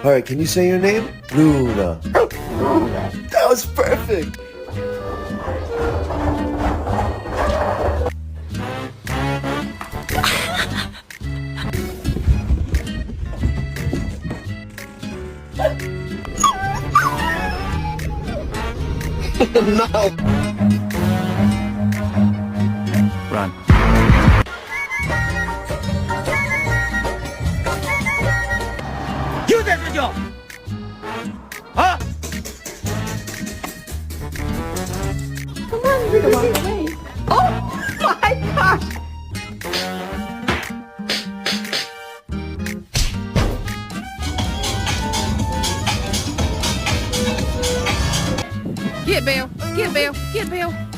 All right, can you say your name? Luna. That was perfect. No. Run. You did the job! Huh? Come on, you're the wrong way. Oh my gosh! Get Bill! Get Bill! Get Bill!